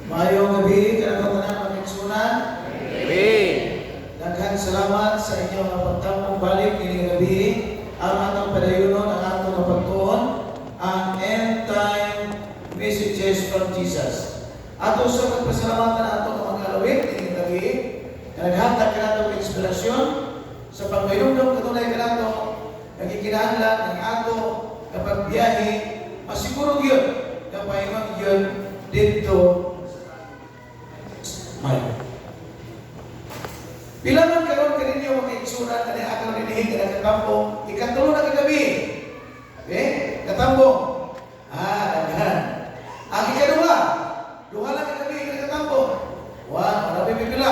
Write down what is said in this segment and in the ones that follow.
Maayong gabi, kanang tanan pagigsunan. Gabi. Daghang salamat sa inyong pagtamong balik ini gabi. Ang atong padayunon, ang atong pagtuon, ang end time messages from Jesus. Ato sa pagpasalamatan atong mga alawit ini gabi, naghatag ka nato inspirasyon sa pagmayumdum katunay ka nato, nagkikinahanglan ng ato kapag biyahe, masiguro yun, kapag yun dito may. Bilangan karon kaninyo mga igsunan kani atong dinihig na katambong ikatulo na kagabi. Okay? Katambong. Daghan. Ang ikaduha, duha lang kagabi na katambong. Marami pipila.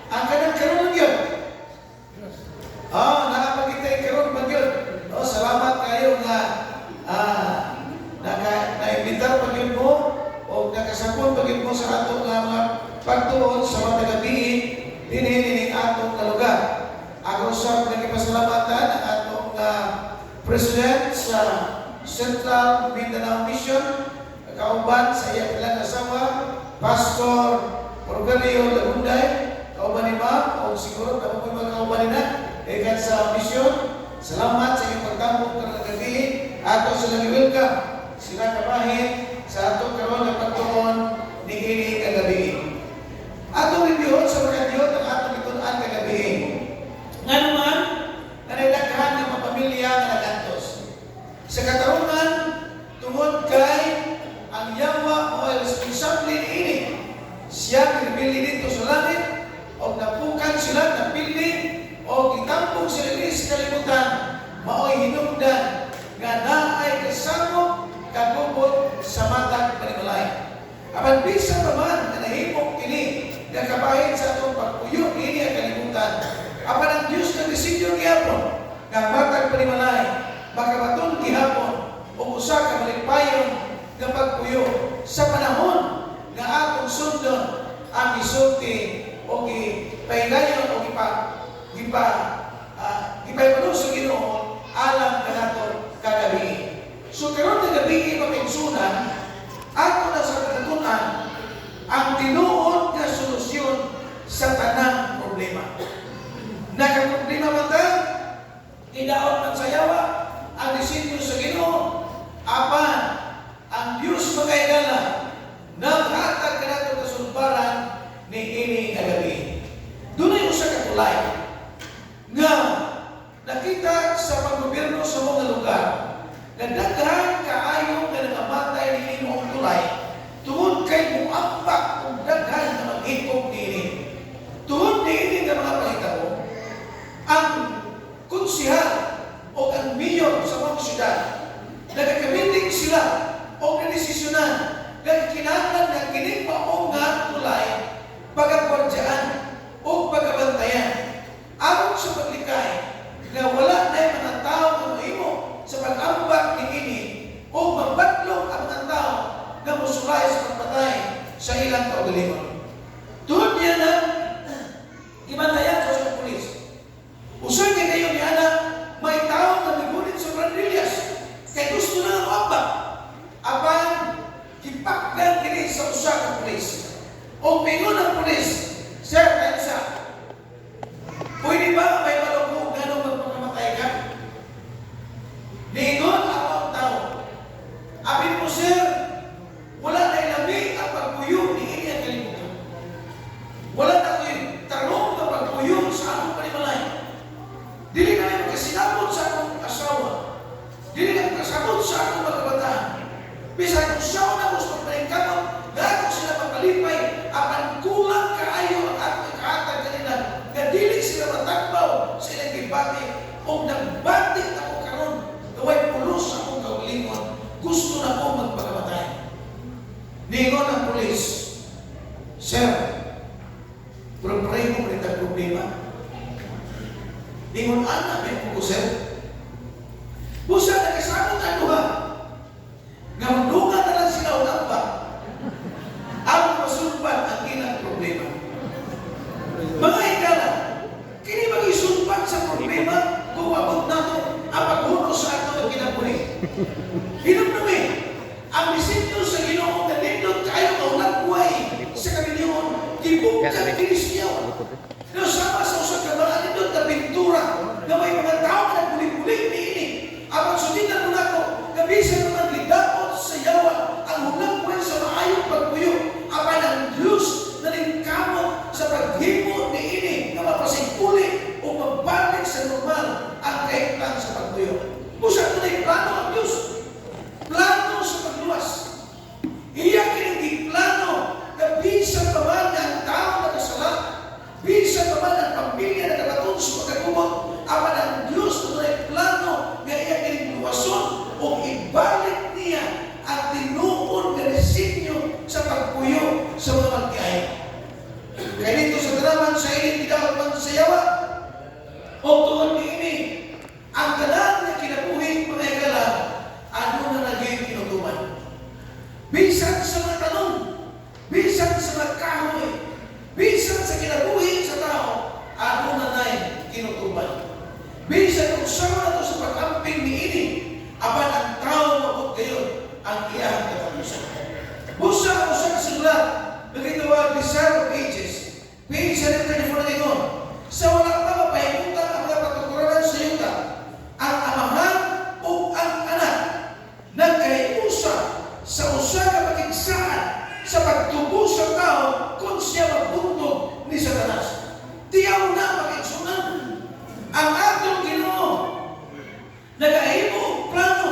Ang kanang karon lang yun. Nakapagkita karon man yun. Salamat kayo nga na-imbitar pag yun mo o nakasapon pag yun mo sa ato nga mga pagtuon sa mga gabi dinhinining atong kalugar. Ako sa nagpasalamatan ang atong President sa Central Mindanao Mission, kauban sa iyang ilang asawa, Pastor Porgalio Lagunday, kauban ni Ma'am, o siguro kamo mo kauban nila, ikan sa mission. Salamat sa iyong pagtambong karong gabi. Ato sa welcome sila kabahin sa atong karon nga pagtuon ni kini kagabi. Atong review sa mga Diyos ang atong itunan kagabi. Nga naman, nanilaghan ng mga pamilya na nagantos. Sa katarungan, tungod kay ang yawa o responsable ini, siya pinipili dito sa langit, o napukan sila, napili, o itampong sila sa kalimutan, mao'y hinungdan, nga naay kasamo, kagubot sa matang panimalay. Apan bisa naman na nahimok ini, nakabahin sa atong pagpuyo, ini ang kalimutan. Apan ang Diyos na desidyo gihapon, nga matang panimalay, makabaton gihapon, o usa ka malipayon nga pagpuyo sa panahon nga atong sundon ang isulti o gipahigayon o gipaipalusog Ginoo alang kanaton kagabi. So karon nga gabi mapigsunan ato na sa katutunan ang tinuod nga solusyon sa tanang problema. Nakaproblema man ta, idaot man sa yawa, ang disenyo sa Ginoo, apan ang Dios magayala naghatag kanato kasulbaran ni ini kagabi. Dunay usa ka tulay nga nakita sa paggobyerno sa mga lugar na daghan kaayo nga nangamatay ni inyong tulay tungod kay muampak kung daghan na maghikog niini. Tungod niini nga mga pahitabo, ang konsihal o ang mayor sa mga syudad nagkakamiting sila o nadesisyonan na kinahanglan na kining maong nga tulay pagkakwardyaan o pagkabantayan aron sa paglikay na wala na yung mga tao na mahimo sa pag-ambak ni ini o mabatlong ang mga tao na musulay sa pagpatay sa ilang kaugalingon. Tulad niya na ibantayan sa pulis. Usoy kay kayo ni Ana, may tao na nagunit sa Brandillas kay gusto na ang ambak. Apan, kipakdan kini sa usa ka pulis. O pingon ang pulis, Sir Ensa, pwede ba may malugog ganong magpakamatay ka? Ningon ako ang tao. Abin mo, Sir, wala na ilabi ang pagpuyo ni ini ang kalimutan. Wala na ko'y tarong na pagpuyo sa akong panimalay. Dili na may magkasinabot sa akong asawa. Dili na magkasabot sa akong magkabataan. Bisa kung siya na gusto magpalingkamot, dahil sila magpalipay, apan kulang kaayo ang aking kaatag kanila, na dili sila matagbaw sa ilang gibati, o nagbati ako karon, gaway pulos sa akong kaugalingon, gusto na akong magpagamatay. Ningon ang pulis, Sir, pray mo rin ang problema. Ningon anak, may pugo, Sir. Busa na kasama tayo ha. Ngamdungan na lang sila o namba. Ang masulpan ang inang problema. Mga ikala, kini mag-isulpan sa problema kung abot na ito ang paghuno sa ato ng kinapuli. Hinap namin, ang disenyo sa Ginoo na nindot kayo kaulang buhay Bukan tinis niya. Pero sama sa usa ka mga doon na pintura na may mga tao na bulig-bulig ni ini. Abang suditan mo na ko, nabisan naman lidapot sa yawa ang hulang buwan sa maayong pagpuyo. Apan ang Diyos na ningkamot sa paghimo ni ini na mapasingkuli o magbalik sa normal ang kaitang sa pagpuyo. Busa ko na yung plano ang Diyos. Plano sa pagluwas. Iya kining plano na bisan pa man ang tao na kasalat, bisan pa man ang pamilya na kabatun sa pagkagumot, apan ang Diyos na yung plano na iya kining luwason o ibalik niya ang tinuon na resinyo sa pagpuyo sa mga magkaya. Kaya dito sa draman sa init, tidak magsayawa o tuon ni ini, ang tanan na kinabuhi mga igala, ano na naging kinutuman. Bisan sa mga tanong, bisan sa mga kahoy, bisan sa kinabuhi sa tao, ano na na'y kinutuban. Bisan kung saan na ito sa pag-amping ni ini, apan ang tao mabot kayo ang iyang katapusan. Busa ako sa kasulat, nagitawag Desire of Ages, page 134 sa walang tama pahimutan ang mga pagkukuranan sa yuta, ang amahan o ang anak nagkahiusa sa usa ka pakigsaan sa pagtubo sa tao kung siya magbuntog ni Satanas. Tiyaw na pakigsunan ang atong Ginoo nagahimo og plano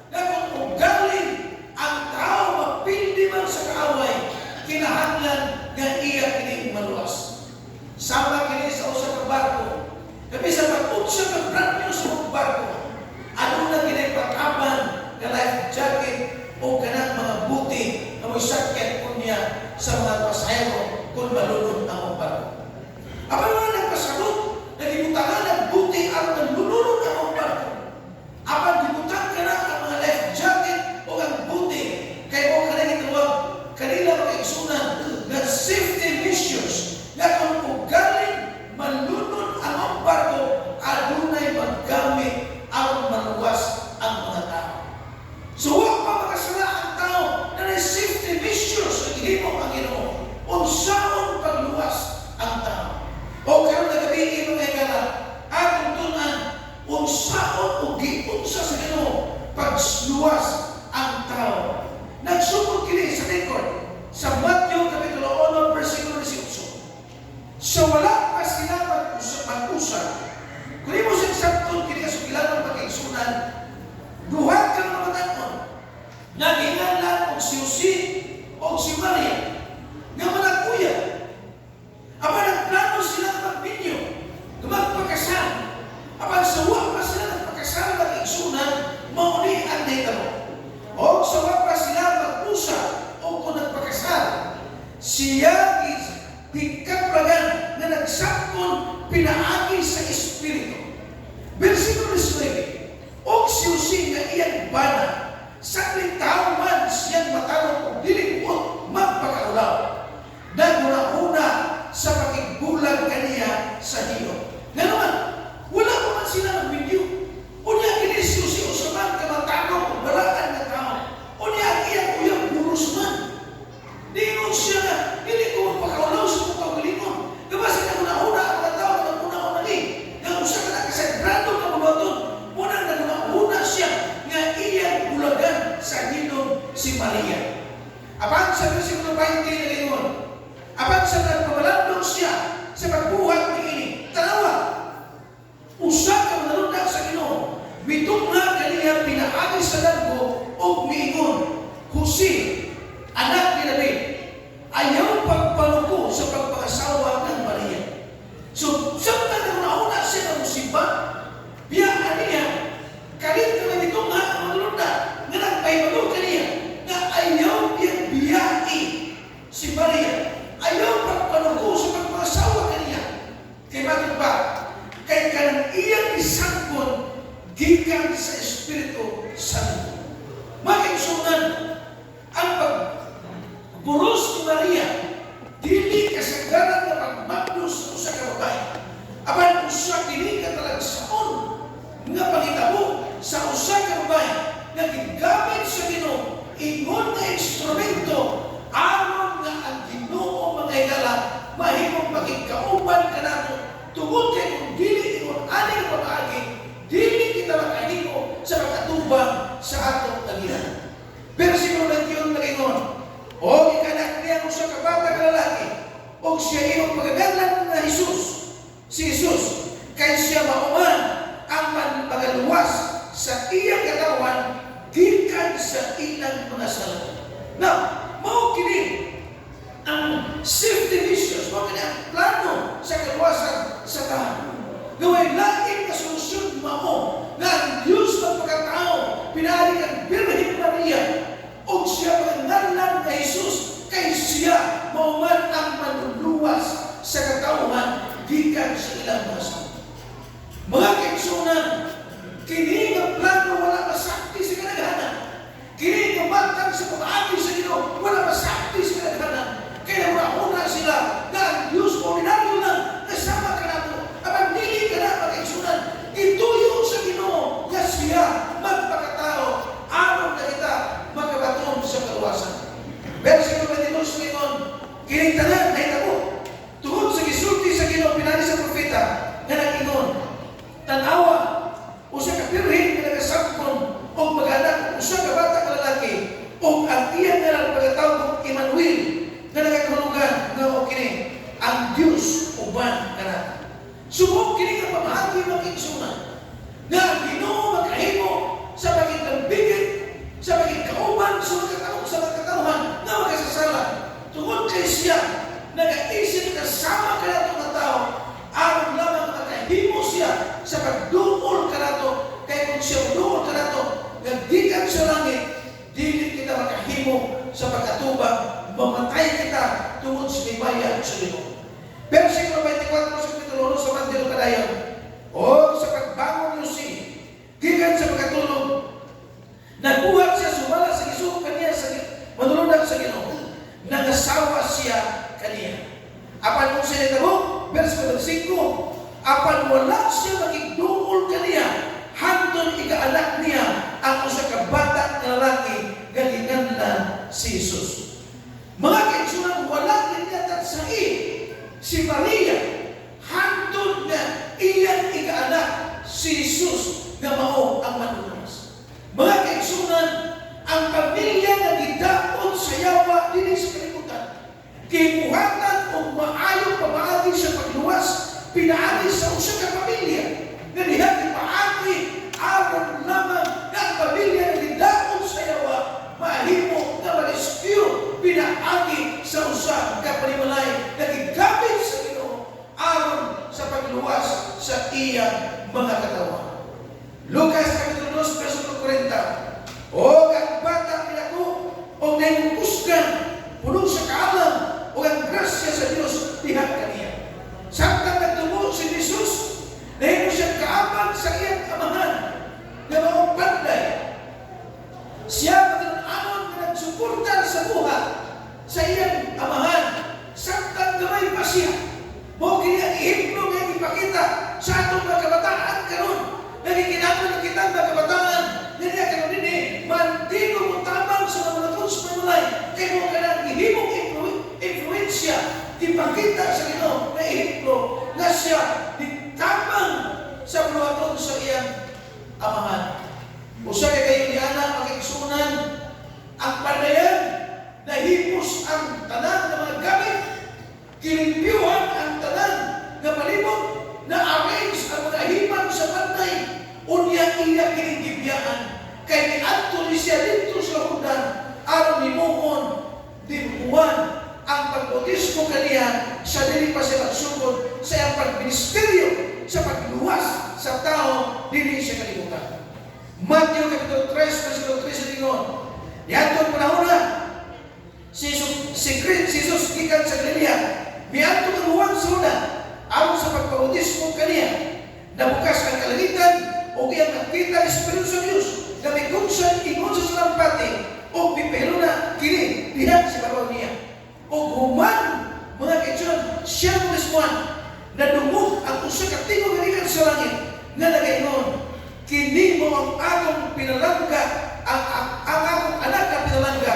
na kung ugaling ang tao mapildi man sa kaaway kinahanglan nga iya kini maluwas. Sama kini sa usa ka barko. Kabi sa pag-utsa ka brand new sa mga barko, ano na kini pag-aban na life jacket o kanang mga buti na may sakyan po niya sa mga pasahero kung malunod ang barko. Apa naman nagpasagot na dibutangan ng buti ang nalunod ang barko. Apa dibutangan ka na ang mga life jacket o ang buti kaya mo kanang itawag kanila makaigsunan na safety measures na kung ugaling malunod ang barko adunay maggamit ang maluwas ang mga tao. So huwag pa makasala ang tao na may safety measures na gihimo ang Ginoo. Unsaon pagluwas ang tao. O karon na gabi mga igala, atong tunan unsaon o giunsa sa Ginoo pagluwas ang tao. Nagsugod kini sa record sa Matthew kapitulo 1 versikulo 18. So wala pa sila mag-usa. Kung mo siya sabton kini sa kilanong pag-igsunan, duhat ka ng matanon na ginanlan o si Jose o si Maria nga manakuya. Apan nagplano sila ng magbinyo na magpakasal. Apan sawa pa sila nagpakasal ng igsunan, mauni ang naitamo. O sawa pa sila mag-usa o kung nagpakasal, siya hikaplagan na nagsakon pinaagi sa Espiritu. Versikulo 19, o si Jose nga iyang bana, sakling tao man siyang matanong o dilingkot magpakaulaw. Naguna-una sa pakigbulag kaniya sa hiyo. Nga naman, wala pa man sila ng video. Unya kini si Jose usaman ka matanong o balaan na tao. Unya ang iyang uyang burus man. Diyon siya na, hindi ko magpakaulaw sa mga paglingon. Kapag naguna-una ang mga tao na naguna-una ni, nga usa ka na kasagrado ka mabaton, muna naguna-una siya nga iyang bulagan sa hinom si Maria. Apan sa versikulo 20 na lingon, apan sa nagpamalandong siya sa pagbuhat ni ini, tanawa, usa ka manalundag sa Ginoo, mitungha kaniya pinaagi sa dargo o miingon, Jose, anak ni David, ayaw pagpaluko sa pagpangasawa ng Maria. So, samtang nauna siya ng musibah, biyaan niya, kalit ka na mitungha ang manalundag, nga nagpahibalo kaniya, nga ayaw iyang biyai si Maria. Ayaw pagpaluko sa pagpangasawa kaniya. Kaya bakit ba? Kaya kanang iyang isangkon gikan sa Espiritu Santo. Makiksunan, ang o siya iyong pagagalan na Jesus. Si Jesus, kay siya mauman ang pagaluwas sa iyang katawan gikan sa ilang mga sala. Now, mao kini ang safety measures, mao kini ang plano sa kaluwasan sa tahan. Gaway laing na solusyon mao nga ang Diyos ng pagkatao pinali kang Birhen Maria o siya pangalan na Jesus kay siya mauman ang manluluwas sa katauhan gikan sa ilang mga sala. Mga kaigsunan, kini nga plano wala masakti sa kadaghanan. Kini nga matang sa pag-agi sa Ginoo wala masakti sa kadaghanan. Kaya una sila na ang Diyos ordinaryo lang kasama ka nato. Abang dili ka na mag-igsunan. Ituyo sa Ginoo nga siya magpakatao aron na kita magabaton sa kaluwasan. Versikulo 22 ngayon, kining tanan na itabo. Tungod sa gisulti sa Ginoo pinali sa propeta nga nag-ingon, tanawa usa ka birhen nga nagasampon o mag-anak usa ka bata nga lalaki o ang iyang nga pagkatawag Emmanuel nga nagakahulugan nga o kini ang Diyos uban ka natin. Subok kini nga pamahagi mag-igsunan nga ang Ginoo magkahimo sa pagkitambigit sa pagkikauban sa magkatauhan na magkasasala tungod kay siya nag-aisip kasama ka nato nga tao aron lamang makahimo siya sa pagdungol ka nato kay kung siya dungol ka nato nagdikan sa langit dili kita makahimo sa pagkatubang mamatay kita tungod sa himaya sa Ginoo. Versikulo 24 sa kapitulo 1 sa Evangelyo kadayon, o sa pagbangon niyo si gikan sa pagkatulog nagbuhat siya sumala sa gisug kaniya sa manulundag sa Ginoo nagasawa siya kaniya. Apan kung siya nitabo, versikulo 5, apan wala siya magigdungol kaniya hangtod ikaanak niya ang usa ka bata nga lalaki nga ginganlan si Jesus. Mga kaigsunan, wala niya tatsai si Maria hangtod nga iyang ikaanak si Jesus nga mao ang manuluwas. Mga kaigsunan, ang pamilya nga gidaot sa yawa dinhi sa kalibutan gibuhatan og maayong pamaagi sa pagluwas pinaagi sa usa ka pamilya nga diha gipaagi aron lamang nga ang pamilya nga gidaot sa yawa mahimo nga ma-rescue pinaagi sa usa ka panimalay nga gigamit sa Ginoo aron sa pagluwas sa iyang mga katawan. Lucas kapitulo 2 versikulo 40, o ang bata pinako o nangusgan puno sa kaalam o ang grasya sa Dios diha kaniya. Samtang nagtubo si Jesus, nahimo siya kaabang sa iyang amahan nga maong panday. Siya magkananon nga nagsuporta sa buhat sa iyang amahan. Samtang gamay pa siya, mo kini ang ihipno nga ipakita sa atong mga kabataan karon. Nagikinapon ng kitang mga kabataan nila karon dinhi mantino mo tamang sa mga sa pamulay kay mo kanang ihimong influensya ipakita sa Ginoo na ihipno na siya ditamang sa puluhaton sa iyang amahan. Usa kay kayo ni anak makigsunan ang pandayan na hipos ang tanan ng mga gamit, kilimpyuhan ang tanan na palibot, na arrange ang mga himan sa panday, unya iya kinigibiyaan, kay niadto ni siya dito sa Jordan, aron nimuon, dinukuhan ang pagbautismo kaniya sa dili pa siya magsugod sa iyang pagministeryo sa pagluwas sa tao dili siya kalibutan. Matthew kapitulo 3 versikulo 3 sa tingon, niadtong panahon na si Jesus gikan sa Galilea, miadto ang Juan sa una aron sa pagpabautismo kaniya. Nabukas ang kalangitan o iyang nakita ang Espiritu sa Dios nga migunsan ingon sa salampati o pipelo na kini diha sa babaw niya. O human mga kaigsunan siya mismoan na dumog ang usa ka tingog gikan sa langit nga nagaingon, kini mo ang akong pinalangga, ang akong anak na pinalangga,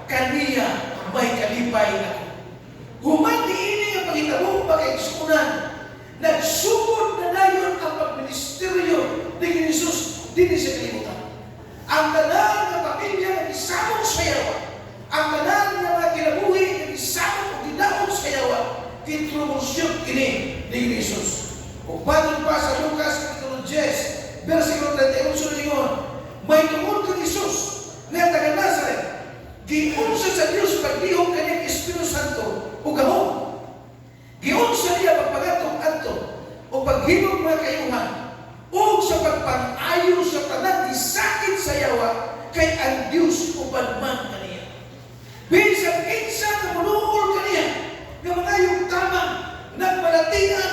kaniya may kalipay ako. Human diini ang pangitabo pagkaigsunan, nagsugod na dayon ang pagministeryo ni Jesus dinhi sa kalibutan. Ang tanan nga pamilya nga gisamong sa yawa, ang tanan nga mga kinabuhi nga gisamong o gidaog sa yawa, kini ni Jesus. Kung patod pa sa Lucas kapitulo 10, versikulo 31 sulingon, may tungod ka Jesus nga taga Nazareth, giunsa sa Dios paglihok kanyang Espiritu Santo o gahom. Giunsa niya pagpagatong adto o paghimog mga kayuhan o sa pagpang-ayo sa tanan sakit sa yawa kay ang Dios uban man kaniya. Bisan kinsa nga manuol kaniya nga mga yung tamang nagmalatian,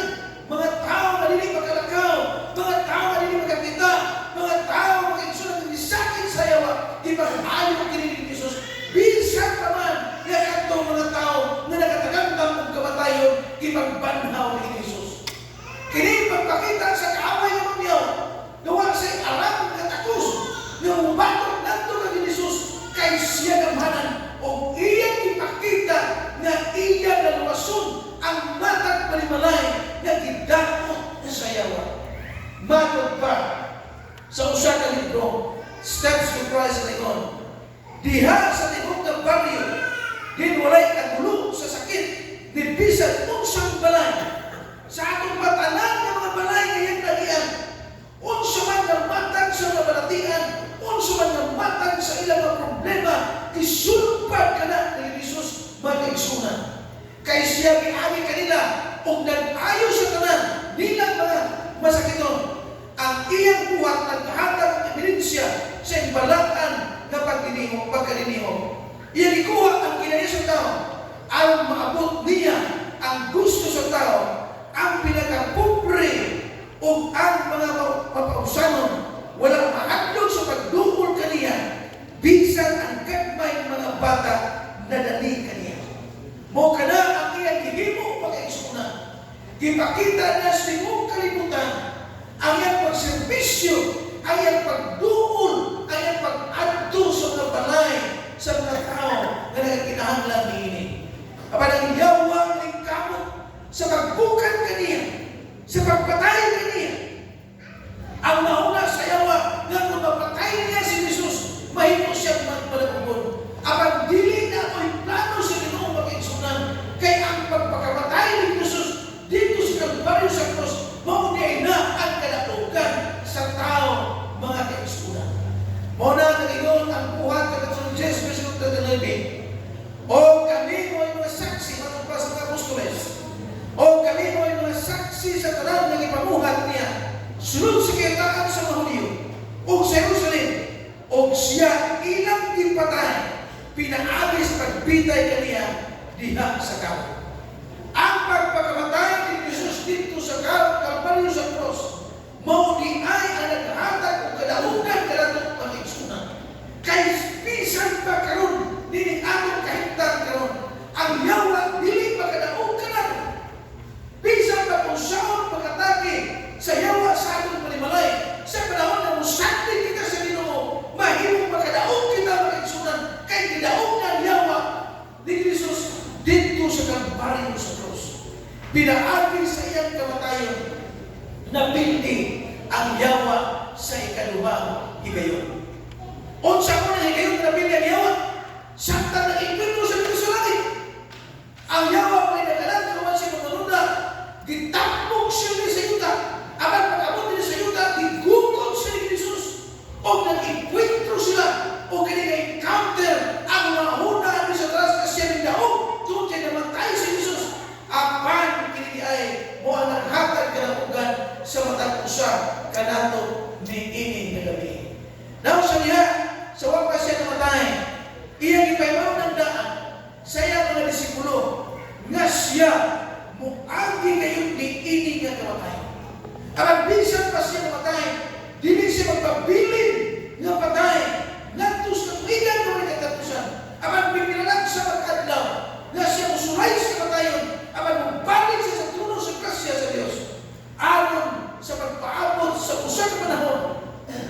mga tao na dili makalakaw, mga tao na dili makakita, mga tao na magkainsulat ng sakit sa yawa, ipag-ayo kini ni Jesus. Bisan naman nga katong mga tao na nakatagandang ng kamatayon, ipagbanhaw ni Jesus. Kini pagpakita sa kaaway ng mga gawa sa alam ng takos na umatok nato na ni Jesus kay siya gamanan o iyang ipakita na iya na luwason ang matag palimalay na gidakot sa yawa. Matod pa sa usa ka libro, Steps to Christ Lingon, diha sa tibok ng baryo, din walay kagulo sa sakit, din bisan unsang balay. Sa atong patanan ng mga balay ngayong nagian, unsa man ng matag sa mga balatian, unsa man ng matag sa ilang mga problema, isulpad ka na ni Jesus mag-igsunan. Kay siya giami kanila o nag-ayo sa tanan nilang mga masakiton. Ang iyang buhat nagkahatag ng ebidensya sa imbalatan na pagkalinihog. Iyang ikuha ang kinaya sa tao, ang maabot niya ang gusto sa tao, ang pinakapobre o ang mga mapausanon, walang mahadlog sa pagdungol kaniya, bisan ang gagmay mga bata na dali kaniya. Mo ka na ang iyang hihimo pag-eksuna. Ipakita na sa imong kalibutan ang iyang pagservisyo, ang iyang pagdungol, ang iyang pag-adto sa mga balay, sa mga tao na nagkinahanglan niini. Apan ang yawang lingkamot sa pagbukan kaniya, sa pagpatay kaniya. Ang mauna sa yawa nga kung mapatay niya si Jesus, mahimo siyang magpalagubon. Apan dili na ako'y plano sa Ginoong mag-igsunan, kay ang pagpakamatay ni Jesus dito sa Kalbaryo sa Krus, maunay na ang kalaugan sa tao, mga kaigsunan. Muna nagingon ang buhat ng Katulong Diyos, versikulo 39, o kami mo ay mga saksi, mga pas mga apostoles, o kami mo ay mga saksi sa tanan ng ipamuhat niya, sunod sa kayataan sa mga Hudyo, o sa Jerusalem, o siya ilang ipatay, pinaabis pagbitay kaniya diha sa kaw. Ang pagpakamatay ni Jesus dito sa Kalbaryo sa Krus, mauni ay ang naghahatag o kadaugan kanato pag-igsunan. Kay bisan pa karon dili atong kahimtang karon, ang yawa dili makadaog kanato. Bisan pa kung saan pagkatake sa yawa sa atong panimalay, sa panahon na musakti kita sa Ginoo, mahimong makadaog kita mag-igsunan, kay gidaog ng yawa ni Jesus dito sa Kalbaryo sa Krus. Pinaagi sa iyang kamatayon, napindi ang yawa sa ikaduhang higayon. Unsa mo na higayon na napindi ang yawa? Sakta na impirno sa dito sa langit. Ang yawa ay nagalan kaman siya manunuda, gitapok siya ni sa yuta. Apan pag-abot ni sa yuta, gigukod siya ni Jesus. O nag-encuentro sila, o kini-encounter ang mahuna ni sa taas na siya ni daog, tungkol siya namatay sa Jesus. Apan kini ay mo ang naghatag kanaugan sa matag usa kanato ni ining gabi. Now sa diha sa wakas siya namatay, iyang ipaymaw ng daan sa iyang mga disipulo nga siya muagi ngayon ni ining nga kamatay. Apan bisan pa siya namatay, dili siya magpabilin nga patay ngadto sa tuigan ng katapusan. Apan pinilalag sa pagkadlaw nga siya usulay sa kamatayon, apan magbalik siya sa trono sa grasya sa Dios. Aron sa pagpaabot sa usa ka panahon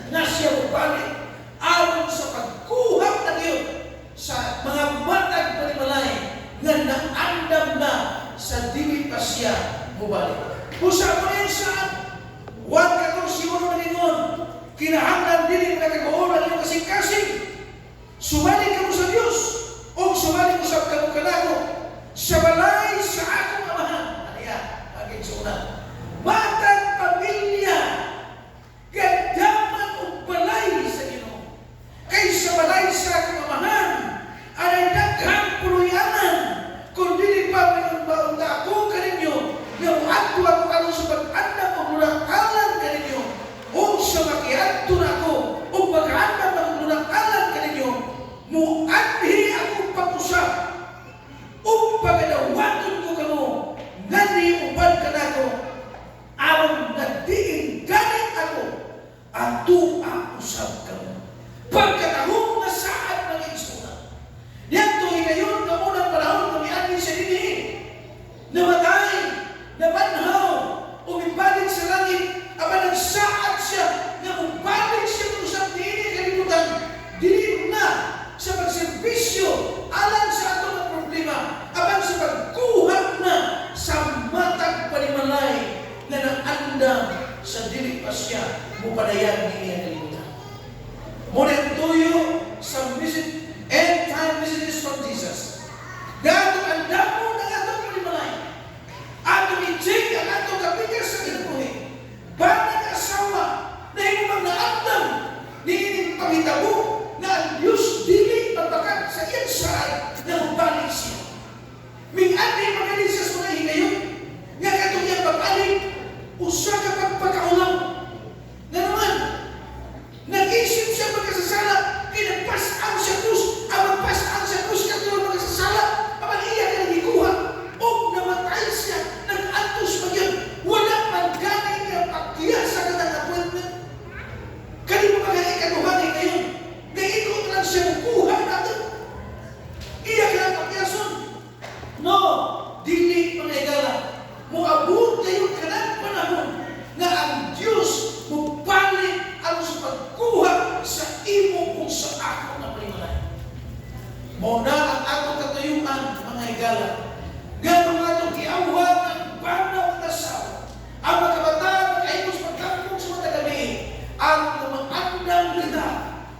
na siya magbalik, aron sa pagkuha na Dios sa mga matag panimalay nga naandam na sa dili pa siya mubalik. Usa mo rin saan? 1:14 na ningon, kinahanglan dili nagkagaoran yung kasing-kasing. Sumali ka mo sa Dios o sumali mo sa kamukanago sa balay sa akong amahan. Aliya, padayag ni iya kalimutan. Muna tuyo sa visit, end time messages from Jesus. Gato ang damo ng atong kalimalay. Atong i-check ang atong kapikas sa kinabuhi. Banang asawa na hinumang naandam ni ining pangitabo na ang Diyos dili magbakat sa iyang saay na magbalik siya. Ming-andi magaling siya sa mga hingayon nga katong iyang pag-aling usa ka pagpakaulang na naman nag-isip siya magkasasala kinagpas-ang siya krus ang magpas-ang siya krus katulad magkasasala ang iya ka nagikuha o namatay siya nag-antos pa yun wala man ganing niya pagkiya sa kanang appointment kani mo magaling kanuhangin ngayon na ikot lang siya mukuha natin iya ka lang pagkiyason no dili pangigala muabot kayo kanang panahon nga ang Diyos mupalik ang sa pagkuha sa imo kung sa ako na palimalay. Muna ang atong katuyuan, mga higala. Ganong atong kiawhan ang banaw na sao. Ang magkabataan, magkaibos pagkampong sa mga gabi, ang namangandang kita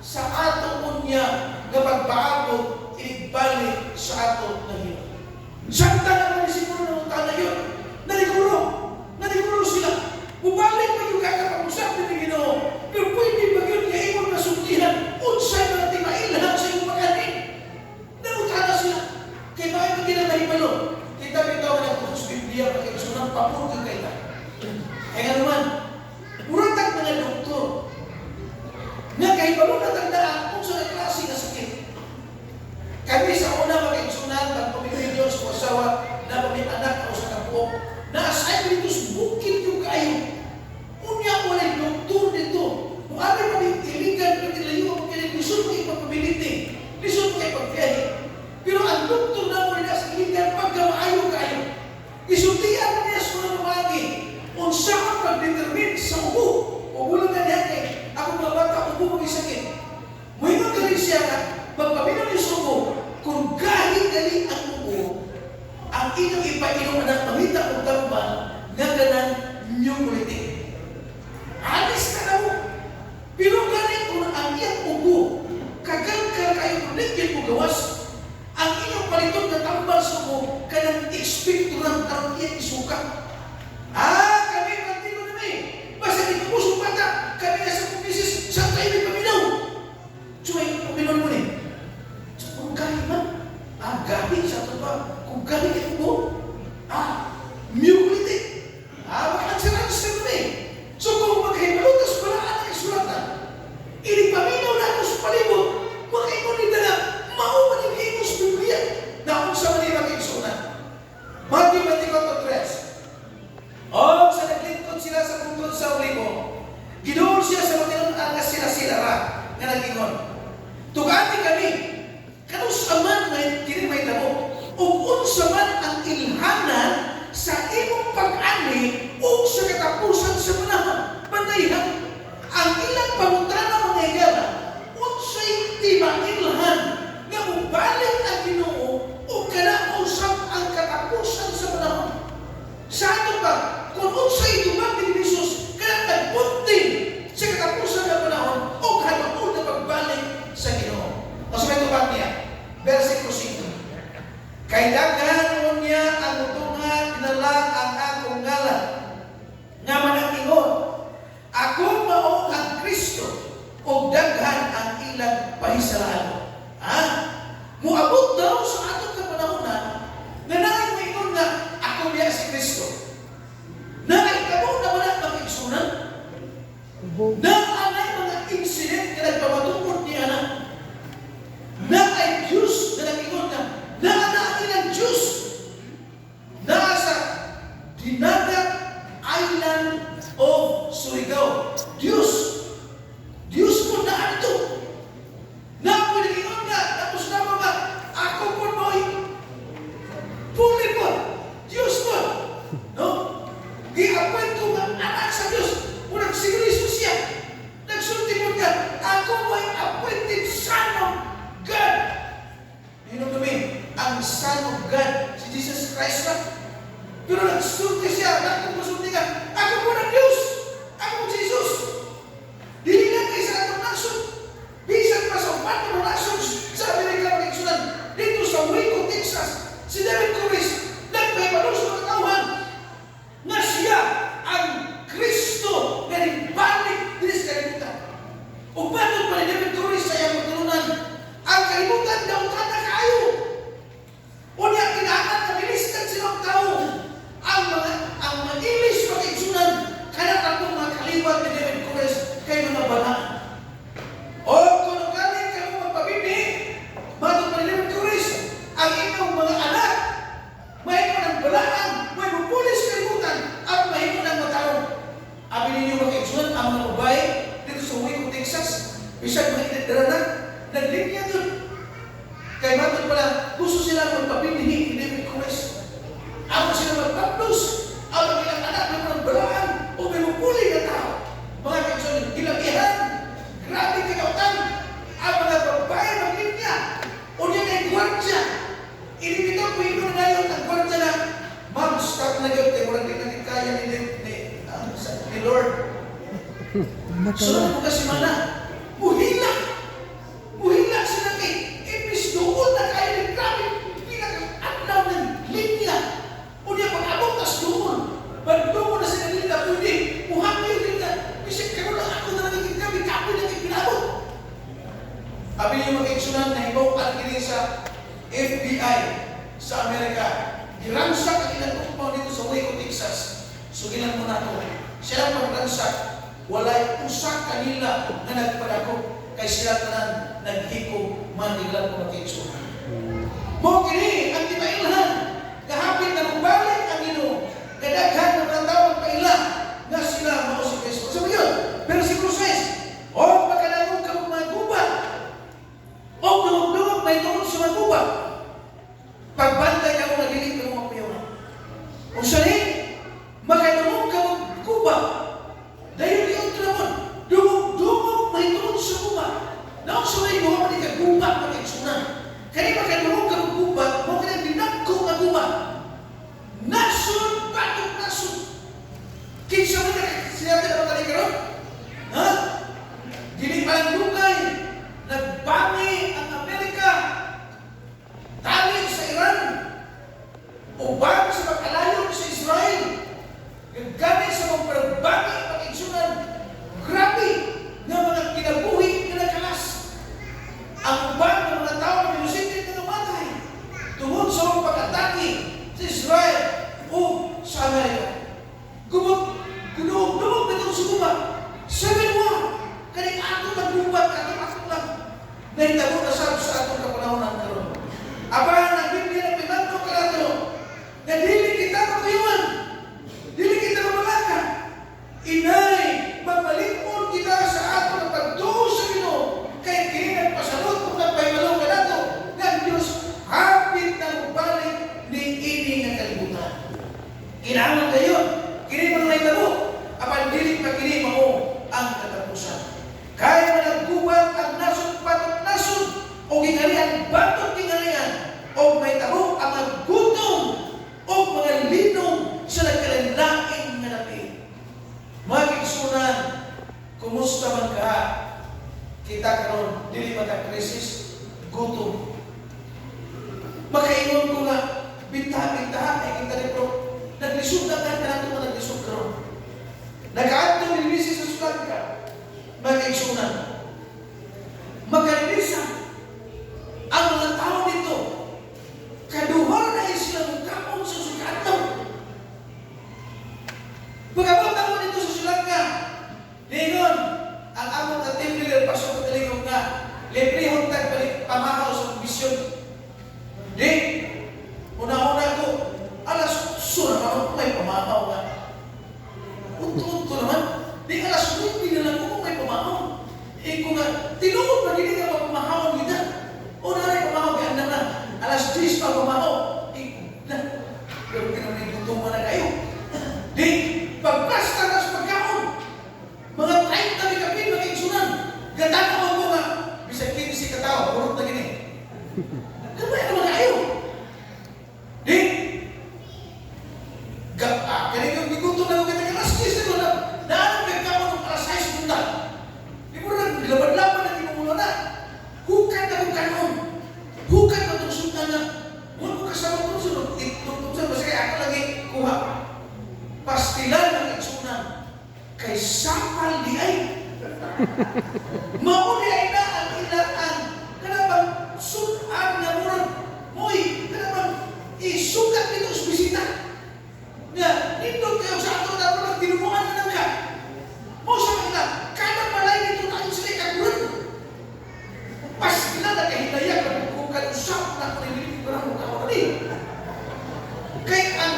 sa atong unya na pagbago, inigbalik sa atong nahirap. Santa naman siguro ng utang na yun. Naniguro sila. Bubalik pa yung kakapag-usap ni Ginoo. Pero pwede ba yun nga imong nasuntihan unsay mga timailhan sa iyong pag-anin? Nanutana sila. Kaya bakit hindi na nahibalo? Kaya tabi tawag na kung sa Biblia pagkasunang pamurgang kayo. Kaya nga naman, muratag mga doktor nga kahibalo na tandaan kung sa klase na sakit. Kami sa una magkaigsunan ng pamilya Diyos o asawa na pamilya-anak o sa kapuok na asay dito sa bukid yung kayo. Unya ko na yung doktor dito. Kung ano pa yung iligan, pagkilayo, lisod mo ipapability, lisod mo ipagbiyahe. Pero ang doktor na mo na sa iligan, pagkamaayo kayo. Isultihan mo niya sa mga lumagi. Kung saan pag-determine sa ubo, ubulang na niya kay ako mga bata, ubo mag-isakit. Mayroon ka rin siya na magpapinaw niya sa ubo, kung galing ang ubo, ang inyong ipainom na mamita o gamba nga ganang pneumolytic. Alis ka na mo. Pero galing kung ang iyang ubo, kagal-kal kayo kuligyan mo gawas, ang inyong paliton na tambal sa ubo, kanang expectorant ang iyang isuka. Kami magtino na may. Basta di pusong bata, kami na sa kumisis, sa tayo may paminaw. So, ay paminaw mo ni. So, kung galing man, galing sa ito ba? Kung galing ito mo, pneumolytic. Makansirang sa ito eh. So, kung magkaibalutas pala ang isulatan, inipaminaw na ito sa palibot, magkaibalutas na mauman yung himos Biblia na kung sa manila kaigsunan. Matthew 24:3. O sa naglingkod sila sa bundod sa Olivo, gidoon siya sa matinunaan na sila-sila nga nag-ingon. Tugani kami, kanus aman na kinimay tamo, o unsa man ang ilhanan sa imong pag-ani o sa katapusan sa panahon. Bantayan, ang ilang pangutana mga higala, unsay timailhan nga mubalik ang Ginoo o kanausap ang katapusan sa panahon. Sa ato ba, kung unsay tumang ni Jesus, kaya nagbunting sa katapusan ng panahon o halaon na pagbalik sa Ginoo. Mas may tubang niya, versikulo 5. Kailangan niya ang utungan nala ang akong ngalan nga manangingon, ako mao ang Kristo o daghan ang ilang pahisalaan. Muabot daw sa atong kapanahonan na naay mo ingon nga ako niya si Kristo. Nakikabo na wala mag-igsunan. Na anay mga incident na nagpamatungkot niya na. Na ay Diyos na nag-ingon na. Na ilang Diyos. Na sa Dinagat Island of Surigao. Diyos. Diyos mo na ito. Na ako nag-ingon na. Tapos na ba ako po mo'y puli po. Diyos po. No? Gi-appoint ko nga anak sa Diyos. Kung nagsiguriso siya, nagsulti mo ka, ako mo'y appointed Son of God. You know what I mean? Ang Son of God, si Jesus Christ na. Pero nagsulti siya, nagsulti ka, ako po ng Diyos. Ako po Jesus. kaya ni Lord. Sunod mo kasi mana, muhila sila kay Epis doon na kayo ng grabe, pinaka-adlaw ng linya. O niya pag-abot tas doon, pag doon na sila nila, pwede, muhangin nila, kasi karoon lang ako na naging grabe, kapoy na kayo pinabot. Abi niyo mag-eksunan na ibaw kagiri sa FBI sa Amerika. Giransak ang ilang compound dito sa Waco, Texas. So ginan mo na ito. Siya lang mag-ransak. Walay usak kanila na nagpadako. Kay sila tanan naghikog manilang mga kaigsunan. Mo kini ang timailhan. Kahapit na magbalik ang Ginoo. Kadaghan ng mga tao paila na sila mao si Kristo. Sabi yun, versikulo 6. O pagkanagong ka mga gubat. O dungog-dungog may tungkol sa mga gubat. Pagbantay ka mo nagiling ka mga piyawan. O sali, makadungog ka mga gubat. Dahil yun ka naman, dungog-dungog may tungkol sa gubat. Naon sa may buha man ka gubat mag-eksunan. Kaya makadungog ka mga gubat, mo ka na dinagko mga gubat. Nasun, batok nasun. Kinsa mo na sinabi na mga karon? Ha? Dili palang lugay. Nagbangi ang Amerika. Tali sa Iran. Uban sa pagkalayo sa Israel. Gagamit sa mga pagbangi ang pag-igsunan. Grabe na mga kinabuhi na nakalas. Ang uban ng mga tao na pinusitin na namatay. Tungod sa mga pag-atake sa Israel o sa Amerika. Dumog na itong sumuma. Sabi mo, kaning ato nagbubat, ato lang. Nahitabo na sa atong kapanahonan karon. Aba, ang Biblia na pinanto ka nato, na dili kita magayuan, dili kita mamalaka. Inay, magbalikmon kita sa ato ng pagtuo sa Ginoo, kay kini nagpasalot kung nagpahimalaw ka nato, ng Diyos, hapit na magbalik ni ini nga kalibutan. Kinahanglan kayo, kini mga nahitabo, apan dili pa kini mao ang katapusan. Kaya managgubat ang nasod batok nasod o gingalian batok gingalian o may tabo ang naggutom o mga linom sa nagkalanlaing nga nabi. Mga kaigsunan, kumusta man ka? Kita karon dili man ka krisis, gutom. Makaingon ko nga, bita-bita ay kita nito. Naglisod na ka nato nga naglisod karon. Nag-aadto ni Luis sa sulat ka. Mga kaigsunan, magkalinisan ang mga tao dito. Kaduhar na sila magkapon sa sukatan. Pagkabot ako dito sa sulat ka, lingon, ang among team leader, Pastor Catalingong nga, librehon tagpalik pamahaw sa bisyon. Di, una-una ko, alas sura naman may pamahaw nga. Unto-unto naman, di alas 9 na lang kung may pamahaw. Eh kung nga, tinuod na hindi ka pamahaw nila. O na rin pamahaw kaya na alas 10 pa pamahaw. Eh, na, pero kinamigutuman na kayo. Di, pagkasta na sa pagkaon, mga 30 na kapin, mga igsunan, gandaan mo nga, bisag 15 katao, purot na gini. Kamay naman kayo. Di, kanina biguto na mga alas 10 na lang, naalang kagkaon ng alas 6 punta. Di mo na laban-laban na kinumulo na. Hukan na kung kanon. Hukan na itong sultan na. Huwag mo kasama kung sunod. Itong sa kasi ako lagi kuha. Pastilan ng igsunan. Kay sapal di ay. Mauni ay na ang ilaan. Kanabang sunan na murag. Moy, kanabang isukat nito sa bisita. Nga, nindot kayo sa ato na murag tinumuan na lang ka. Mo sa kanila, kanang malay nito tayo sila ikaguran. Pas sila na kahilayan, kung kanusap na kung nililig ko na mukha ko na kaya ang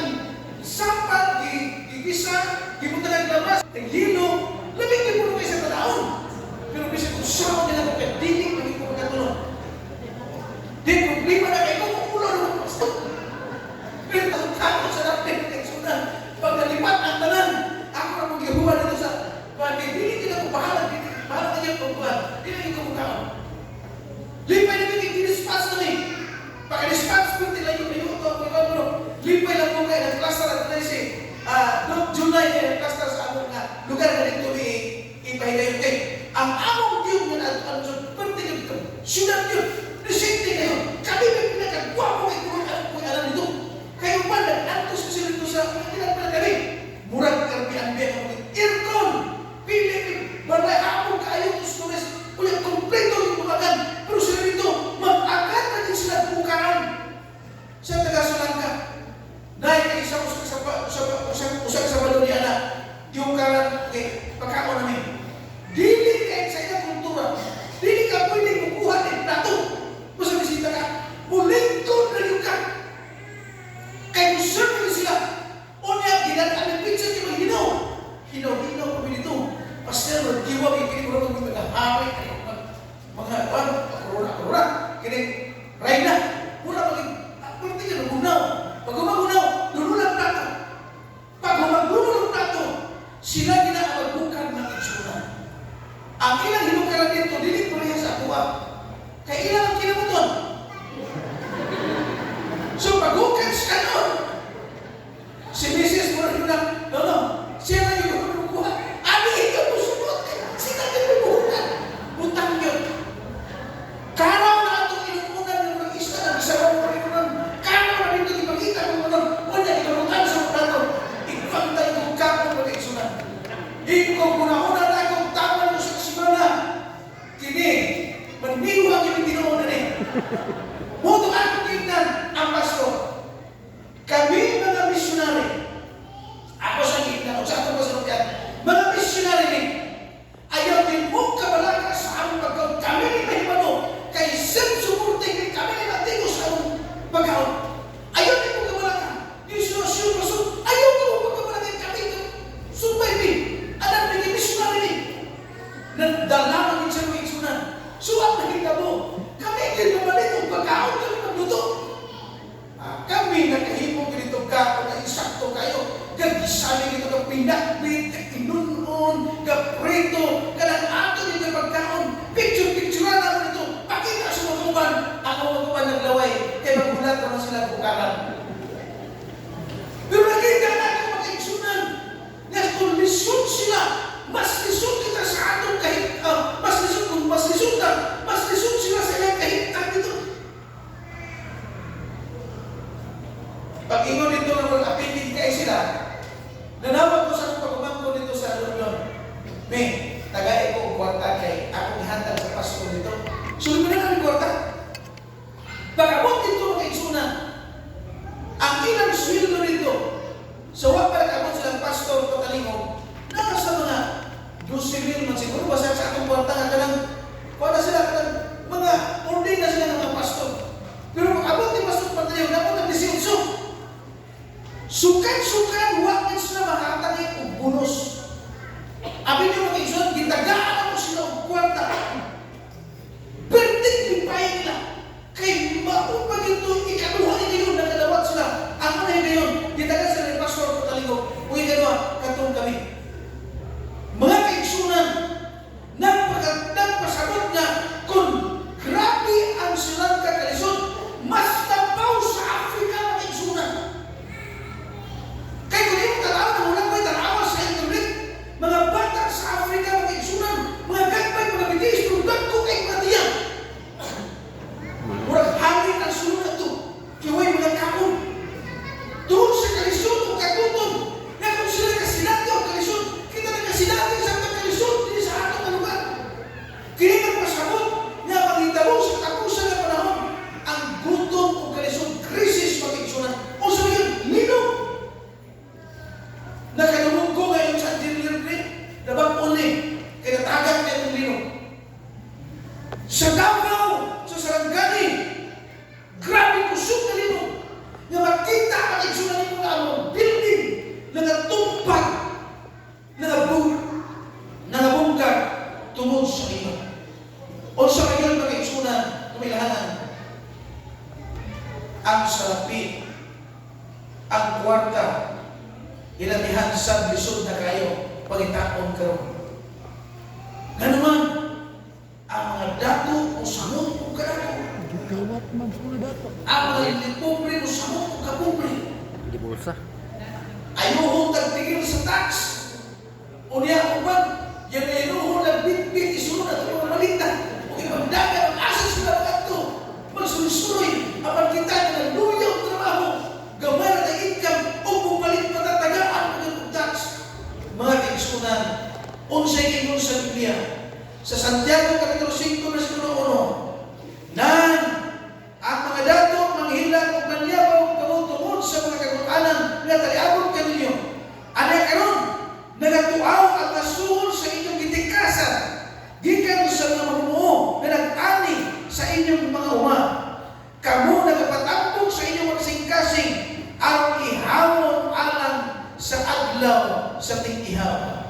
sapal, gigisa, gipunta ng lamas, ang hilo, labing gipuno kayo sa tanaon. Pero bisa kung saan nila kung kadiling, maging ko magkatulong. Di problema na kayo, kung ulo naman pasto. Pero takot sa natin, kaigsunan, pag nalipat ang tanan, ako na mong gihuwa dito sa hindi kita ko bahala na niya pagbuhan. Hindi na yung kamukhaan. Lipay na bigay, dinispas na eh. Pagka-dispatch ko, tila yung minuto, lipay lang po kayo, nag-klasa na tayo si Doc dunay kay basta sa among nga lugar nga dito ipahigayon kay ang among Dios nga naadto sa perti dito. Syudad yun. Presente kayo. Kami may pinakagwapo kay kung alam nito. Kayo pa nag-anto sa sila dito sa pinagpala kami. Murag karbian biya ng aircon. Pilipin. Baray among kayo tos ulit kompleto yung bumagan. Pero sila dito, mag-agad na din sila bukaan. Sa taga-Sulangka. Dahil kay isa usang sa baloniana, yung kalan, pagkaon namin. Dili kahit sa ilang kultura, dili ka pwede kukuha ng plato. Basta bisita ka, mulingkod na yung ka. Kaya muserve sila. O niya, ginadaan ng pizza di mag-hinaw. Hinaw kami dito. Pastor, magkiwa, kini ko lang mag-ahaway. Mga korona. Kini, Rayna. Muna pwede ka nagunaw. Pag gumagunaw, lululang plato. Pag gumagunaw ng plato, sila ginaabagukan ng itsunan. Ang ilang hinukaran dito, dili pareha sa kuha. Kaya ilang ang kinabuton. So, pag-ukan siya noon, si Mrs. Morena, no, siya na yung kuha. Ani, ikaw mo sunod ka. Sila na yung buhunan. Butang yun. Karaw na itong inuunan ng mga isla ng isaraw mo rin nun. Karaw na rin itong ipagkita mo nun. Wala, ikabutan sa mga nun. Ipagtay kong kapong mag-isunan. Ikaw muna-una na akong tama mo sa kasimana. Kini, manmiwag yung tinuunan eh. Muto akong tignan ang pastor. Kami mga misyonari. Ako sa gitna, o sa atong pasalukyan. Mga misyonari ni, ayaw din mo kabalaka sa among pagkaon. Kami ni mahimano, kay Sen Sumurting, kami ni matigo sa among pagkaon. Ayaw din mo kabalaka. Yung sinasyon, pastor, ayaw din mo pagkabalaka kami. Sumpay ni, alam ni misyonari ni. Nagdalaman din sa mga isunan. Suwag na kita mo. Kami din mabalik ang pagkaon, kami magluto. Kami nakahimong ganito ka na insakto kayo. Gagisali nito ng pinakbit, inunon, kaprito, kanang ato nito pagkaon. Picture-picturean ako nito. Pakita sa mga kuman. Ako mga kuman naglaway. Kaya magulat naman sila bukaran. Pero nakita na ako mag-iksunan. Kung lisod sila, mas lisod kita sa atong kahit, mas lisod sila sa ilang kahitang dito. Pag ingon dito na mag-apigin kayo sila, nanawag ko sa pagkumangko dito sa London. May, tagay ko kwarta kay akong ihandal sa pastor dito. Sulit mo na kami kwarta. Pagkabot dito mga isunan, ang ilang sweldo dito, so wag para kabot silang pastor o talingog, nasa mga 12,000 man siguro, basta sa akong kwarta nga kanang, kwarta sila kanang, mga ordain na sila ng mga pastor. Pero pagkabot ni pastor Pantalingog, dapat ang 18. Sukan, wakit sila makakatagay o bonus. Abi niyo mga isunan, gitagaan mo sila o kwarta. Pertik pipayin nila. Kay maupag ito, ikaduha nila yun, nakadawat sila. Ang una yun ngayon, gitagaan sila ni Pastor Pantalingog. O ikaduha, katong kami. Mga kaigsunan, nagpasabot nga kung grabe ang silang kakalisod, mas tapaw sa Africa mga kaigsunan. Kaya kung yung tanaw na mula ko'y tanawa sa internet, mga bata sa Africa, mga isunan, mga gagpay, mga bitis, tulad ko kay Matiyan. Murag hangin ang sunod na ito. Kiway mga kaon. Doon sa kalisod o kagutom, na kung sila kasinati o kalisod, kita na kasinati sa mga kalisod, hindi sa atong lugar. Kini magpasabot, na magitabo sa tapusan na panahon, ang gutom o kalisod, krisis mga isunan. O sa mga linog. Nakadumog ko ngayon sa delivery, nabang uli, kaya natagak niya ng lino. Sa Davao, sa Sarangani, grabe kusog na lino, na makita ang igsunan nito na ang building, na natumpag, na nabungkag, tungod sa lino. O sa ngayon mga igsunan, tumilahanan, ang salapi, ang kwarta, ilamihan sa lisod na kayo pagitaon karon. Ganuman ang mga dato o samot o kadako. Gawat man sa dato. Ang mga pobre o samot o kapobre. Di bulsa. Ayuhong tagpi nagigil sa tax. Unya uban, yan ay inuhon ng bit-bit isunod at mga malita. Kung ipagdagan ang asas na ito, magsulisuroy, apan kita na luyaw trabaho, gamay na income, o bumalit matatagaan ng tax. Mga kaigsunan, unsay ingon sa Biblia, sa Santiago Kapitulo 5, versikulo 1, nan ang mga dato manghilang o manyabaw kamutungod sa mga kagutanan nga taliabot kaninyo. Anay karon nagatuaw at nasuhol sa inyong gitikasan gikan sa mga mamumuo na nag-ani sa inyong mga uma. Kamu nagapatambong sa inyong magsingkasing aron ihawon alang sa adlaw sa tig-ihaw.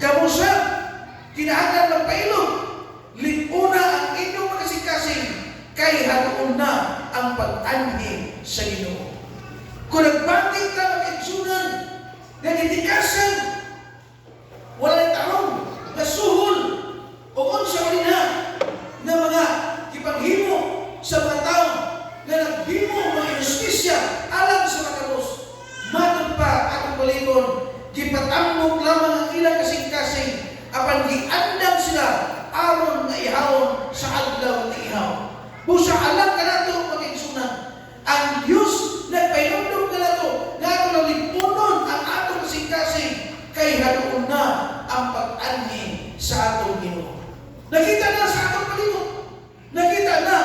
Kamu sa kinahanglan magpailog, lipuna ang inyong magsingkasing kay haroon na ang pag-anhi sa Ginoo. Kung nagbanting ka mag-igsunan na gitikasan, wala na tarong, nasuhol, o kung sa kanina na mga ipanghimo sa mga tao na naghimo mga inustisya alang sa makabos. Matod pa atong balikon, gipatambok lamang ang ilang kasing-kasing apan giandam sila aron na ihawon sa adlaw at ihaw. Busa alam ka nato mag-igsunan, ang Diyos nagpainumdum ka nato na ato lang lipunon ang atong kasing-kasing kay haroon na ang pag-anhi sa atong Ginoo. Nakita na sa atong palibot. Nakita na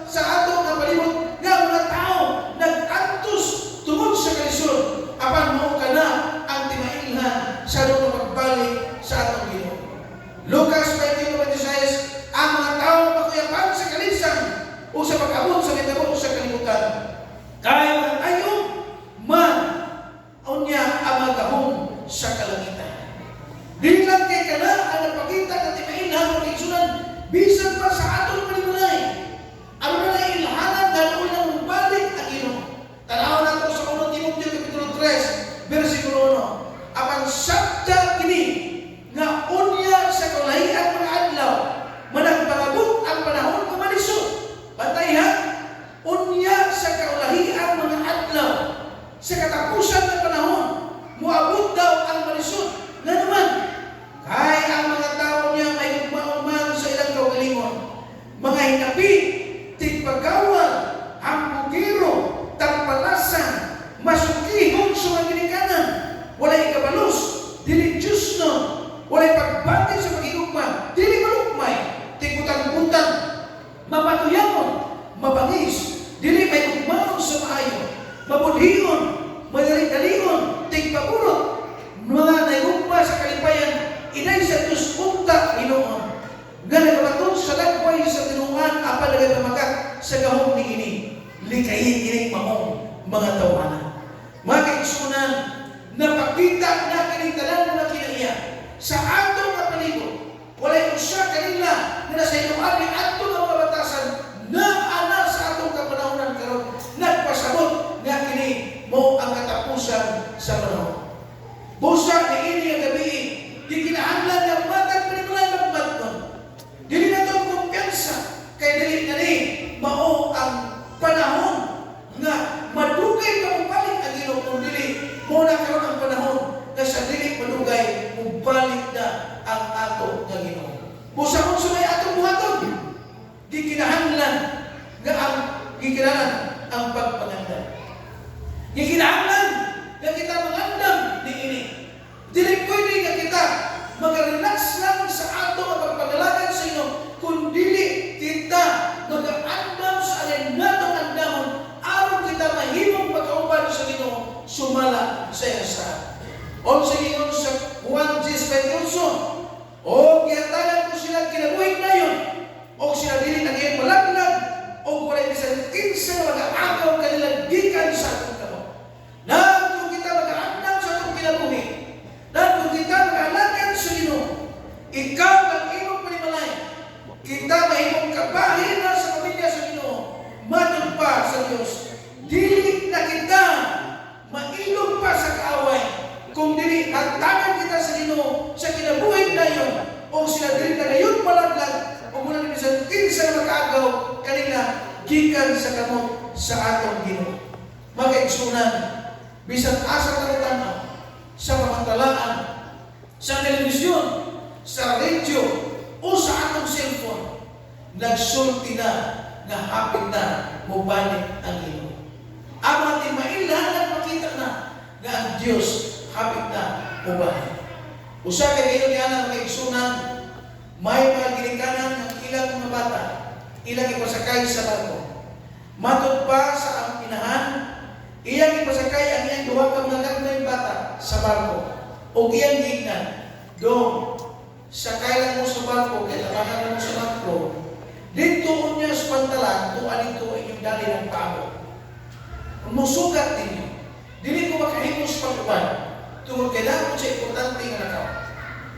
sa atong palibot nga mga tao nag-antos tungod sa kalisod. Apan mo ka na ang timailhan sa atong pagbalik sa atong Ginoo. Lucas 20:26, ang mga tao makuyapan sa kalisan o sa pag-abot sa mitabo sa kalibutan. Kaya ang ayaw man unya ang magahong sa kalangitan. Di lang kay kana ang napakita na timailhan o kaigsunan, bisan pa sa atong panimalay. Ang mga ilhanan na ulang balik ang Ginoo. Tanaw nato sa 1 Timoteo Kapitulo 3, versikulo 1. Apan sabta kini nga unya sa kalahian mga adlaw, managpangabot ang panahon nga malisod. Bantay ha? Unya sa kaulahian mga adlaw, sa katapusan ng panahon, muabot daw ang malisod. Nga naman, kay ang mga tao niya may gugmaon sa ilang kaugalingon, mga hinapi, tigpagawal, hambugiro, tagpalasan, masukihon sa mga ginikanan, walay kabalos, dili Diyos no, walay pagbati sa pag-igugma, dili malukmay, tigutang-butang, mapatuyamon, mabangis, dili may gugmaon sa maayo, mabudhiyon, madali-dalion, tigpagurot, mga naigugma sa kalipayan, inay sa Diyos punta Ginoo. Nga nagabatod sa dagway sa tinuan, apan nagamagat sa gahong ni ini, likayin ining mamong mga tawanan. Mga kaigsunan, napakita na kinitalan na kinaiya sa atong kapalibot. Walay usa kanila na nasa inuan ni atong mga batasan na ana sa atong kapanahonan karon nagpasabot nga kini mo ang katapusan sa panahon. Busa ni ini ang gabi, di kinahanglan nga matag panimalay magbaton. Dili na itong kumpiyansa, kay dili na ni mao ang panahon nga madugay ka mabalik ang Ginoo kung dili mo na karon ang panahon na sa dili madugay mabalik na ang ato nga Ginoo. Busa kung sa may atong buhaton, di kinahanglan nga ang gikinahanglan ang pagpangandam. Gikinahanglan nga kita mangandam ni ini. Dili pwede nga kita mag-relax lang sa ato nga pagpangalagan sa inyo kung dili kita mag-andam sa alin natong andamon aron kita mahimong pagkauban sa Ginoo sumala sa isa. O sa ingon sa Juan 10:28, o gihatagan ko sila kinabuhig na yun, o sila dili naging malaglag, o walay bisan kinsa mag-aagaw kanila gikan sa atong kamot. Na kung kita mag-aandam sa atong kinabuhi, na kung kita mag-alagan sa Ginoo, ikaw ang imong panimalay, kita mahimong kabahin na sa pamilya sa Ginoo, matod pa sa Diyos. Dili na kita mailog pa sa kaaway, kung dili hantagan kita sa Ginoo sa kinabuhi na yun, o sila dili na ngayon malaglag, o mula na bisan kinsa mag-aagaw kanila gikan sa kamot sa atong Ginoo. Mga kaigsunan, bisan asa ka tanaw, sa pamahalaan, sa telebisyon, sa radio, o sa atong cellphone, nagsulti na nga hapit na mubalik ang Ginoo. Ang mga timailan makita na nga ang Diyos hapit na mubalik. Usa kay kayo niya ng kaigsunan, may mga ginikanan ng ilang mga bata, ilang ipasakay sa barko. Matod pa sa ang inahan, iyang ipasakay ang iyang duha ka mga gagmay bata sa barko. O iyang gignan, dong, sakay lang mo sa barko, kaya tabahan mo sa barko, dito niya sa pantalan, tuan ito inyong dali ng pao. Musugat ninyo, dili ko makahimos pag-uban, tungkol kailangan sa importante nga nakaw.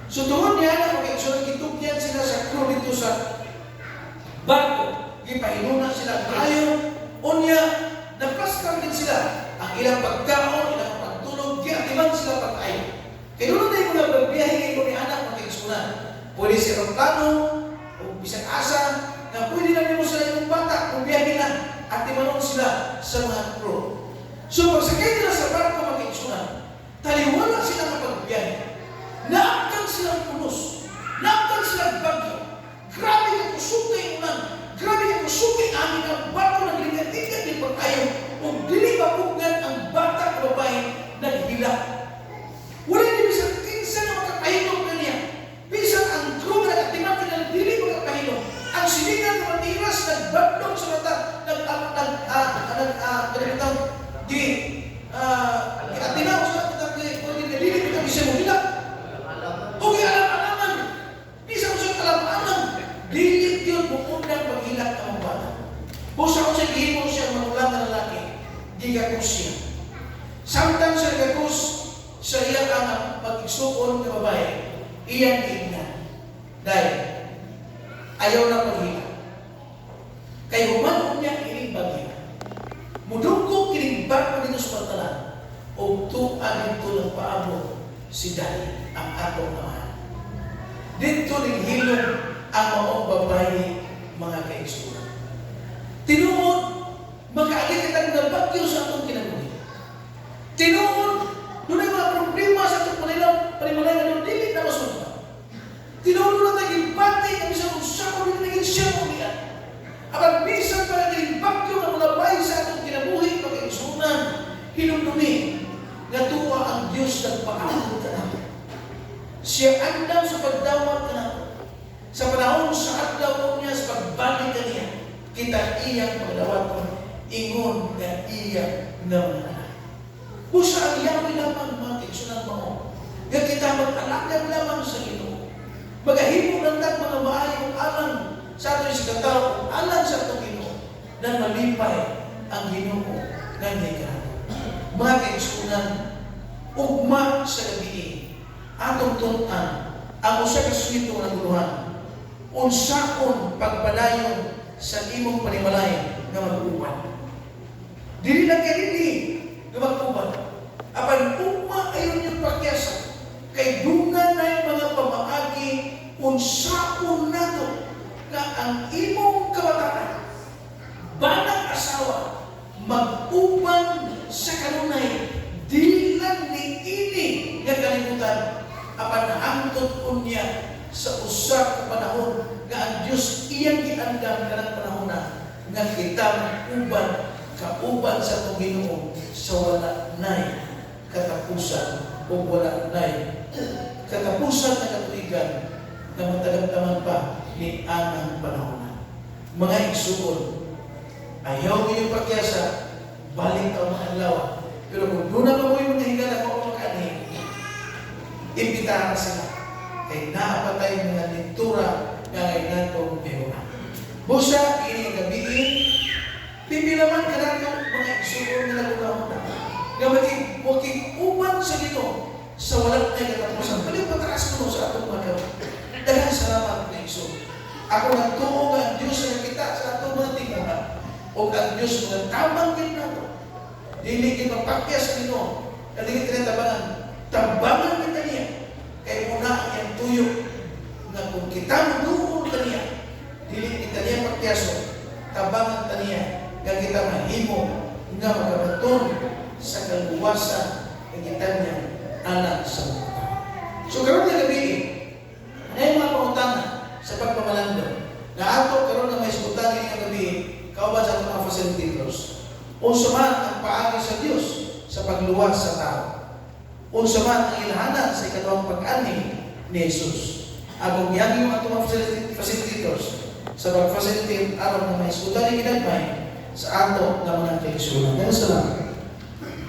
So doon niya na mag-isunod, kitugyan sila sa crew dito sa barko, gipahinunan sila tayo, unya, napaskal din sila, ang ilang pagkaon, ilang pagtulog, giatiman sila pag-ayo. Kaya doon tayo muna magbiyahe kayo ni anak mag-isunod. Pwede silang plano, o bisang asa, na pwede lang mo sila yung bata, kung biyahe na, at timanon sila sa mga crew. So pagsakay nila sa barko mag-isunod, taliwala sila kapag-biyahe. Naaktan silang punos, naaktan silang bagyo. Grabe ka kusukay ulan, grabe ka kusukay amin ang barko na ligat-ligat ni pag-ayaw. Kung dili mapugngan ang bata o babae, naghila. Wala din bisang kinsa na makapahilog na niya. Bisang ang crew na nagtimakin na dili makapahilog. Ang sinigang na matiras, nagbadlong sa mata, atinaw sa mata, kung dili ka bisa mo nila. Huwag alam-alaman. Bisa mo siya alam-alaman. Dilit yun, bukundang paghilak ng bata. Busa ko siya, gihimo siya magulang na lalaki. Gigakus siya. Samtang siya gakus, sa iyang anak, mag-isukon ng babae, iyang tignan. Dahil, ayaw na paghilak. Kaya humanong niya ining bagya. Mudungkog kining barko dito sa pantalan, o tuan dito ng paabot si Dali, ang atong amahan. Dito ning hilong ang mga babae, mga kaigsunan. Tinuod, magkaalit itang nabagyo sa atong kinabuhi. Tinuod, doon ay mga problema sa atong panimalay na doon, dili na masunod. Tinuod na naging pati, kami sa usapon, hindi naging siya mo niyan. Abang bisan pa naging bagyo na mulabay sa atong kinabuhi, pag-iigsunan, hinumdumi, nga tuwa ang Diyos nagpaabot ka natin. Siya andam sa pagdawat ka natin. Sa panahon sa adlaw niya, sa pagbalik ka niya, kita iyang pagdawat ingon na iya na mga anak. Busa ang yawi lamang mga kaigsunan mo. Nga kita mag-alagad lamang sa Ginoo. Magahimo ng mga maayong alam sa ato sa katao, alam sa ato Ginoo, na malipay ang Ginoo ng ligahan. Mga kaigsunan, ugma sa gabi, atong tunan, ang usa ka swito ng guluhan, unsaon pagpadayon sa imong panimalay nga mag-uban. Dili lang kay dili nga mag-uban. Apan ugma ayon yung pakyasa, kay dungan na yung mga pamaagi, unsaon nato na ang imong kabataan, banang asawa, mag-uban sa kanunay, di lang ni ini nga kalimutan, apan naangtod unya sa usa ka panahon nga ang Diyos iyang giandam kanang panahon na nga kita uban kauban sa atong Ginoo sa wala nay katapusan o wala nay katapusan na katuigan na matagamtaman pa ni anang panahon. Mga igsuon, ayaw niyo pagyasa, balik ang mga adlaw. Pero kung doon na mo yung mga higala ko makanin, imbitahan sila. Kay naapatay mga lintura nga ngay natong pehura. Busa, ini gabiin, pipilaman ka nato mga igsuon nila kung nga maging uban sa Ginoo sa walang ay katapusan. Balik pataas mo sa atong mga gawin. Daghang salamat na igsuon. Ako nagtuo nga ang Diyos na kita sa atong mga tingahan o ang Diyos mga tamang din nato. Dili kita magpakya sa Ginoo na dili tinatabangan. Tabangan kita niya. Kaya muna ang tuyo na kung kita maduol ka niya, dili kita niya pakyaso, tabangan ka niya nga kita mahimo nga magabaton sa kaluwasan ng kita niya anak sa mga tao. So karon nga gabi, may mga pangutangan sa pagpamalandong na ato karon nga may isgutan nga gabi kauban sa mga facilitators. Unsa man ang paagi sa Dios sa pagluwas sa tao. Unsa man ang ilahanan sa ikaduhang pag-ani ni Jesus. Agong gihagi yung ato mga facilitators sa pag-facilitate aron na may isgutan nga ginagmay sa ato nga mga kaigsunan. Salamat.